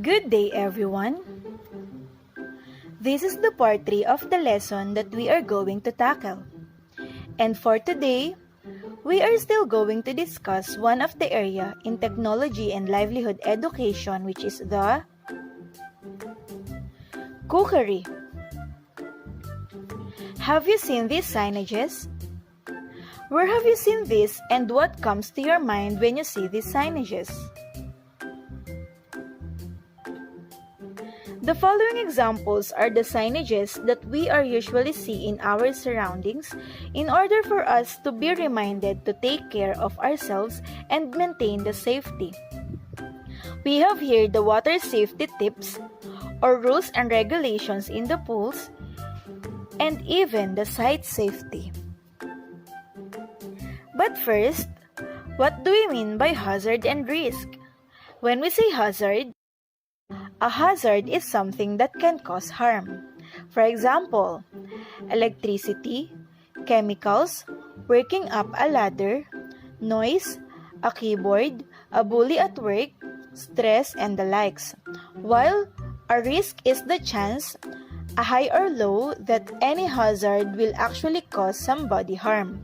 Good day, everyone. This is the part 3 of the lesson that we are going to tackle. And for today, we are still going to discuss one of the area in technology and livelihood education, which is the cookery. Have you seen these signages? Where have you seen this, and what comes to your mind when you see these signages? The following examples are the signages that we are usually see in our surroundings in order for us to be reminded to take care of ourselves and maintain the safety. We have here the water safety tips or rules and regulations in the pools and even the site safety. But first, what do we mean by hazard and risk? When we say hazard, a hazard is something that can cause harm. For example, electricity, chemicals, working up a ladder, noise, a keyboard, a bully at work, stress, and the likes. While a risk is the chance, a high or low, that any hazard will actually cause somebody harm.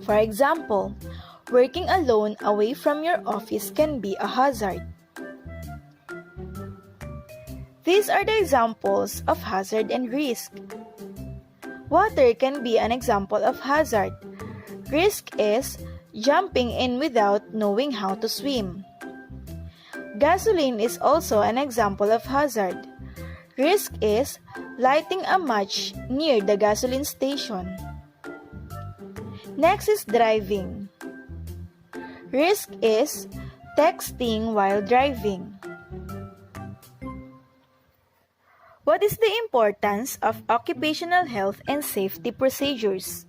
For example, working alone away from your office can be a hazard. These are the examples of hazard and risk. Water can be an example of hazard. Risk is jumping in without knowing how to swim. Gasoline is also an example of hazard. Risk is lighting a match near the gasoline station. Next is driving. Risk is texting while driving. What is the importance of occupational health and safety procedures?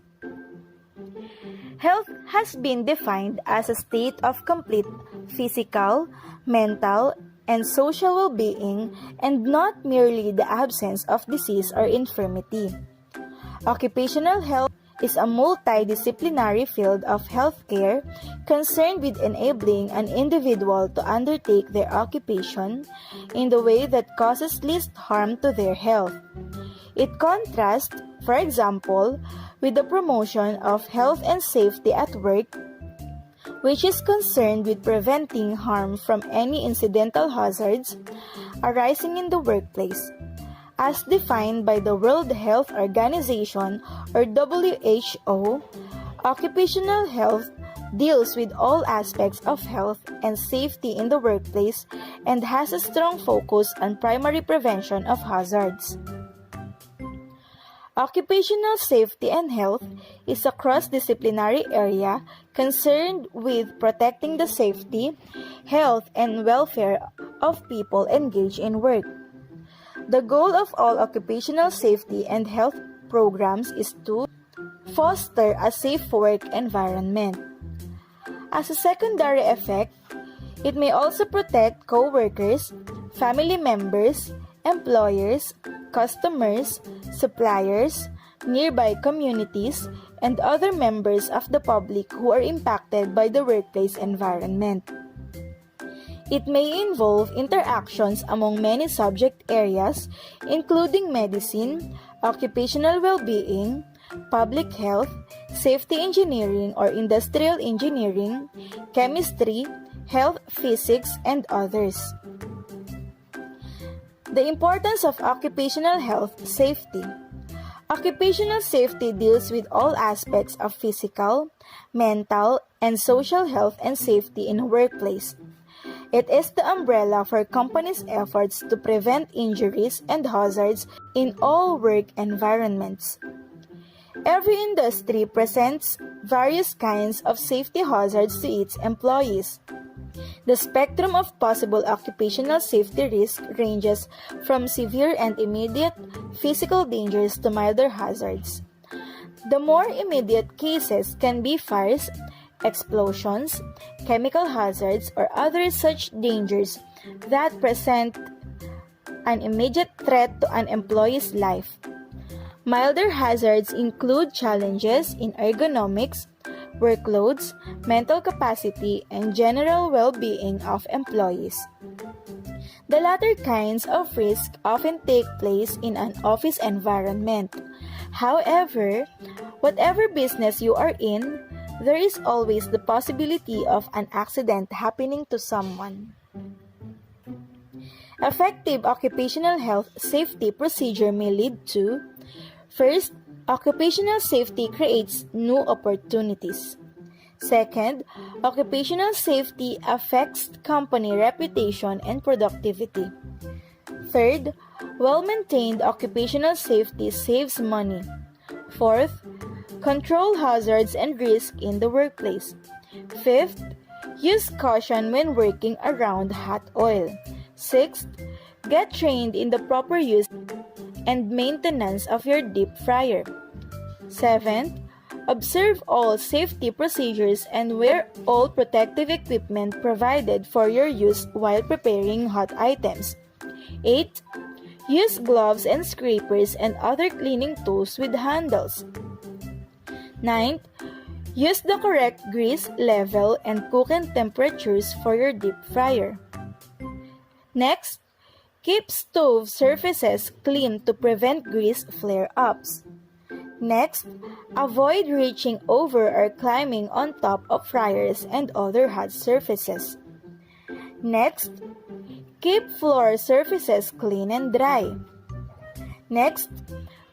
Health has been defined as a state of complete physical, mental, and social well-being and not merely the absence of disease or infirmity. Occupational health is a multidisciplinary field of healthcare concerned with enabling an individual to undertake their occupation in the way that causes least harm to their health. It contrasts, for example, with the promotion of health and safety at work, which is concerned with preventing harm from any incidental hazards arising in the workplace. As defined by the World Health Organization or WHO, occupational health deals with all aspects of health and safety in the workplace and has a strong focus on primary prevention of hazards. Occupational safety and health is a cross-disciplinary area concerned with protecting the safety, health, and welfare of people engaged in work. The goal of all occupational safety and health programs is to foster a safe work environment. As a secondary effect, it may also protect co-workers, family members, employers, customers, suppliers, nearby communities, and other members of the public who are impacted by the workplace environment. It may involve interactions among many subject areas, including medicine, occupational well-being, public health, safety engineering or industrial engineering, chemistry, health physics, and others. The importance of occupational health safety. Occupational safety deals with all aspects of physical, mental, and social health and safety in a workplace. It is the umbrella for companies' efforts to prevent injuries and hazards in all work environments. Every industry presents various kinds of safety hazards to its employees. The spectrum of possible occupational safety risk ranges from severe and immediate physical dangers to milder hazards. The more immediate cases can be fires, explosions, chemical hazards, or other such dangers that present an immediate threat to an employee's life. Milder hazards include challenges in ergonomics, workloads, mental capacity, and general well-being of employees. The latter kinds of risk often take place in an office environment. However, whatever business you are in, there is always the possibility of an accident happening to someone. Effective occupational health safety procedure may lead to: first, occupational safety creates new opportunities. Second, occupational safety affects company reputation and productivity. Third, well-maintained occupational safety saves money. Fourth, control hazards and risk in the workplace. Fifth, use caution when working around hot oil. Sixth, get trained in the proper use and maintenance of your deep fryer. Seventh, observe all safety procedures and wear all protective equipment provided for your use while preparing hot items. 8. Use gloves and scrapers and other cleaning tools with handles. 9. Use the correct grease level and cooking temperatures for your deep fryer. Next, keep stove surfaces clean to prevent grease flare-ups. Next, avoid reaching over or climbing on top of fryers and other hot surfaces. Next, keep floor surfaces clean and dry. Next,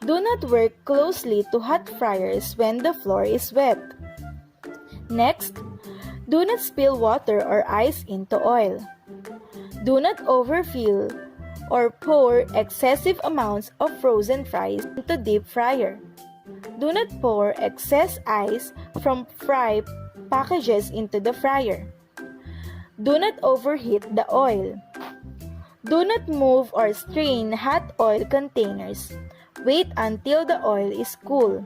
do not work closely to hot fryers when the floor is wet. Next, do not spill water or ice into oil. Do not overfill or pour excessive amounts of frozen fries into deep fryer. Do not pour excess ice from fry packages into the fryer. Do not overheat the oil. Do not move or strain hot oil containers. Wait until the oil is cool.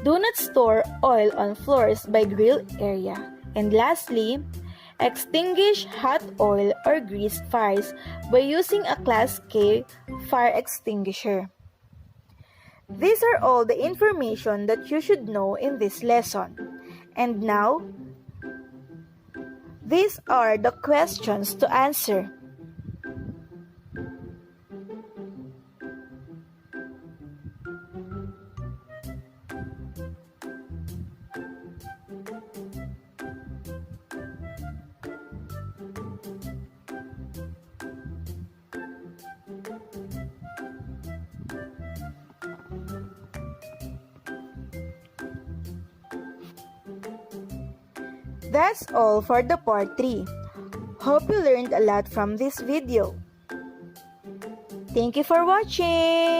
Do not store oil on floors by grill area. And lastly, extinguish hot oil or grease fires by using a Class K fire extinguisher. These are all the information that you should know in this lesson. And now, these are the questions to answer. That's all for the part 3. Hope you learned a lot from this video. Thank you for watching!